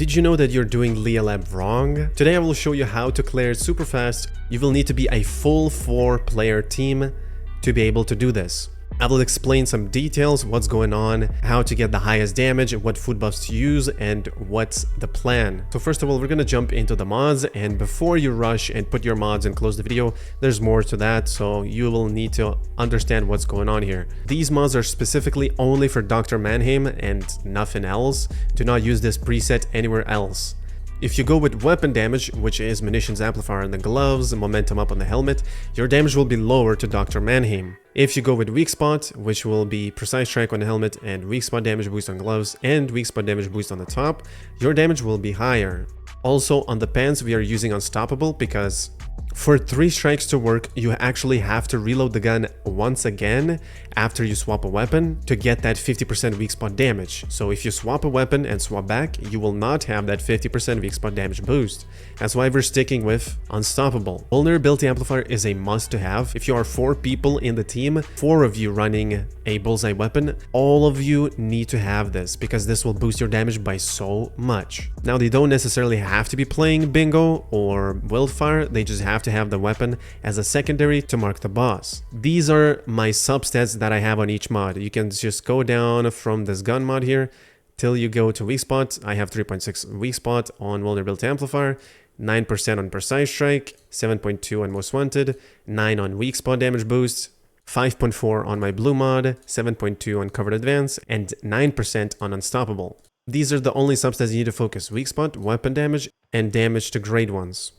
Did you know that you're doing LEA lab wrong? Today I will show you how to clear it super fast. You will need to be a full 4-player team to be able to do this. I will explain some details, what's going on, how to get the highest damage, what food buffs to use, and what's the plan. So first of all, we're gonna jump into the mods, and before you rush and put your mods and close the video, there's more to that, so you will need to understand what's going on here. These mods are specifically only for Dr. Mannheim and nothing else. Do not use this preset anywhere else. If you go with weapon damage, which is munitions amplifier on the gloves, momentum up on the helmet, your damage will be lower to Dr. Mannheim. If you go with weak spot, which will be precise strike on the helmet and weak spot damage boost on gloves and weak spot damage boost on the top, your damage will be higher. Also on the pants we are using unstoppable because for 3 strikes to work, you actually have to reload the gun once again after you swap a weapon to get that 50% weak spot damage. So if you swap a weapon and swap back, you will not have that 50% weak spot damage boost. That's why we're sticking with unstoppable. Vulnerability amplifier is a must to have. If you are 4 people in the team, 4 of you running a bullseye weapon, all of you need to have this because this will boost your damage by so much. Now they don't necessarily have to be playing bingo or wildfire, they just have to have the weapon as a secondary to mark the boss. These are my substats that I have on each mod. You can just go down from this gun mod here till you go to weak spot. I have 3.6 weak spot on vulnerability amplifier, 9% on precise strike, 7.2 on most wanted, 9 on weak spot damage boost, 5.4 on my blue mod, 7.2 on covered advance, and 9% on unstoppable. These are the only substats you need to focus: weak spot, weapon damage, and damage to grade ones.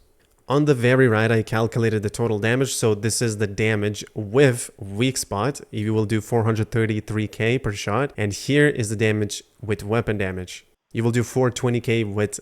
On the very right, I calculated the total damage, so this is the damage with weak spot. You will do 433k per shot, and here is the damage with weapon damage. You will do 420k with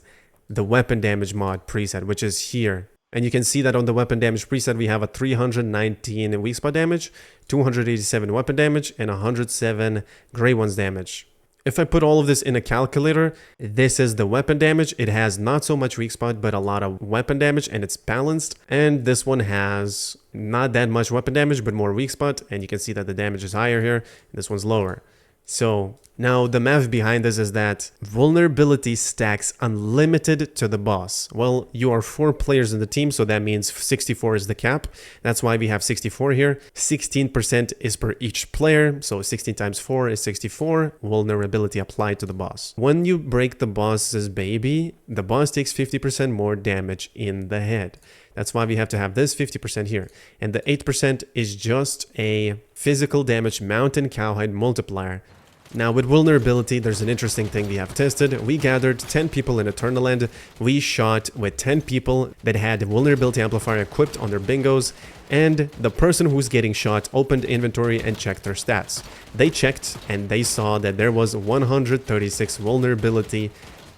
the weapon damage mod preset, which is here. And you can see that on the weapon damage preset, we have a 319 weak spot damage, 287 weapon damage, and 107 gray ones damage. If I put all of this in a calculator, this is the weapon damage. It has not so much weak spot, but a lot of weapon damage, and it's balanced. And this one has not that much weapon damage, but more weak spot. And you can see that the damage is higher here. This one's lower. So now the math behind this is that vulnerability stacks unlimited to the boss. Well, you are 4 players in the team, so that means 64 is the cap. That's why we have 64 here. 16% is per each player, so 16 times 4 is 64 vulnerability applied to the boss. When you break the boss's baby, the boss takes 50% more damage in the head. That's why we have to have this 50% here. And the 8% is just a physical damage mountain cowhide multiplier. Now with vulnerability, there's an interesting thing we have tested. We gathered 10 people in Eternal End. We shot with 10 people that had the vulnerability amplifier equipped on their bingos. And the person who's getting shot opened inventory and checked their stats. They checked and they saw that there was 136 vulnerability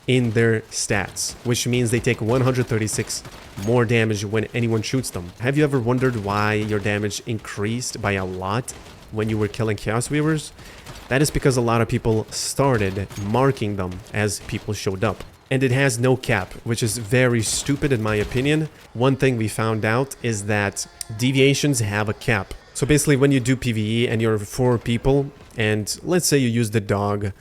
in their stats, which means they take 136 more damage when anyone shoots them. Have you ever wondered why your damage increased by a lot when you were killing Chaos Weavers? That is because a lot of people started marking them as people showed up. And it has no cap, which is very stupid in my opinion. One thing we found out is that deviations have a cap. So basically when you do PvE and you're 4 people, and let's say you use the dog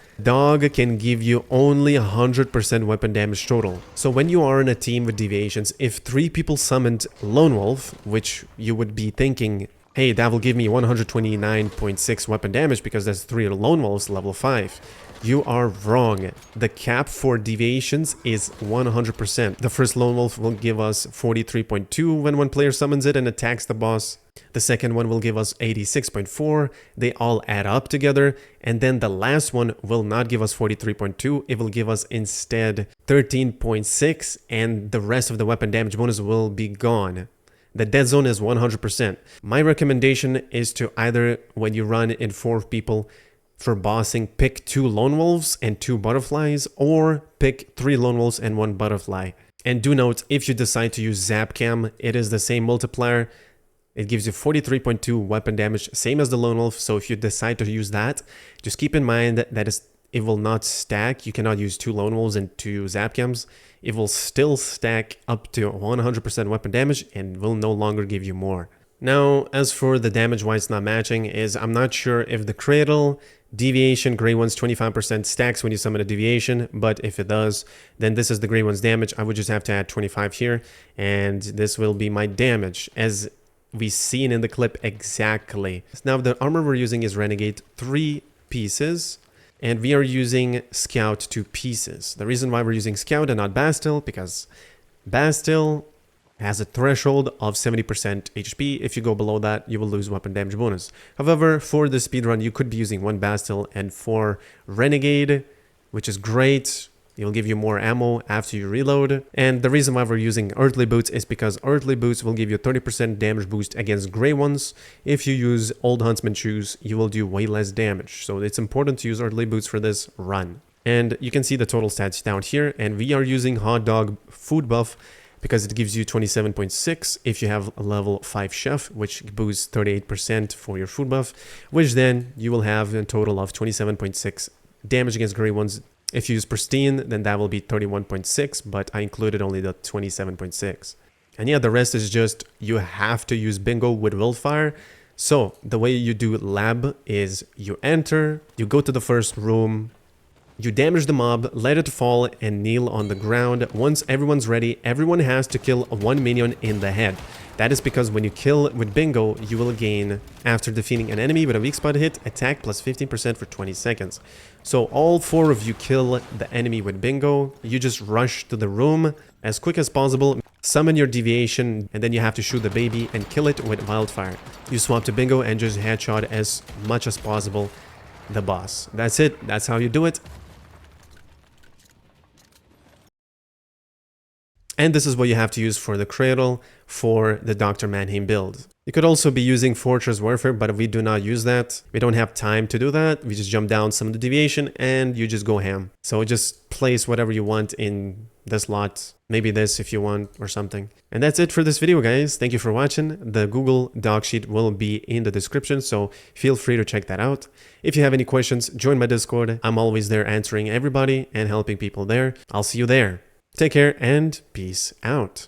can give you only 100% weapon damage total. So when you are in a team with deviations, if 3 people summoned Lone Wolf, which you would be thinking, hey, that will give me 129.6 weapon damage because there's 3 Lone Wolves level 5. You are wrong. The cap for deviations is 100%. The first Lone Wolf will give us 43.2 when one player summons it and attacks the boss. The second one will give us 86.4. They all add up together. And then the last one will not give us 43.2. It will give us instead 13.6. And the rest of the weapon damage bonus will be gone. The dead zone is 100%. My recommendation is to either, when you run in 4 people, for bossing, pick 2 Lone Wolves and 2 Butterflies, or pick 3 Lone Wolves and 1 Butterfly. And do note, if you decide to use Zap Cam, it is the same multiplier. It gives you 43.2 weapon damage, same as the Lone Wolf. So if you decide to use that, just keep in mind that it will not stack. You cannot use 2 Lone Wolves and 2 Zap Cams. It will still stack up to 100% weapon damage and will no longer give you more. Now, as for the damage why it's not matching is I'm not sure if the cradle, deviation, gray one's 25% stacks when you summon a deviation, but if it does, then this is the gray one's damage. I would just have to add 25 here, and this will be my damage as we seen in the clip exactly. Now the armor we're using is Renegade 3 pieces, and we are using Scout 2 pieces. The reason why we're using Scout and not Bastille, because Bastille has a threshold of 70% HP. If you go below that, you will lose weapon damage bonus. However, for the speedrun, you could be using 1 Bastille and 4 Renegade, which is great. It'll give you more ammo after you reload. And the reason why we're using Earthly Boots is because Earthly Boots will give you a 30% damage boost against gray ones. If you use Old Huntsman shoes, you will do way less damage. So it's important to use Earthly Boots for this run. And you can see the total stats down here. And we are using Hot Dog Food Buff because it gives you 27.6 if you have a level 5 chef, which boosts 38% for your food buff, which then you will have a total of 27.6 damage against gray ones. If you use pristine, then that will be 31.6, but I included only the 27.6. And yeah, the rest is just you have to use bingo with Wildfire. So the way you do lab is you enter, you go to the first room, you damage the mob, let it fall, and kneel on the ground. Once everyone's ready, everyone has to kill 1 minion in the head. That is because when you kill with bingo, you will gain, after defeating an enemy with a weak spot hit, attack plus 15% for 20 seconds. So all 4 of you kill the enemy with bingo. You just rush to the room as quick as possible, summon your deviation, and then you have to shoot the baby and kill it with wildfire. You swap to bingo and just headshot as much as possible the boss. That's it. That's how you do it. And this is what you have to use for the cradle for the Dr. Mannheim build. You could also be using Fortress Warfare, but we do not use that. We don't have time to do that. We just jump down some of the deviation and you just go ham. So just place whatever you want in the slot. Maybe this if you want or something. And that's it for this video, guys. Thank you for watching. The Google Doc sheet will be in the description, so feel free to check that out. If you have any questions, join my Discord. I'm always there answering everybody and helping people there. I'll see you there. Take care and peace out.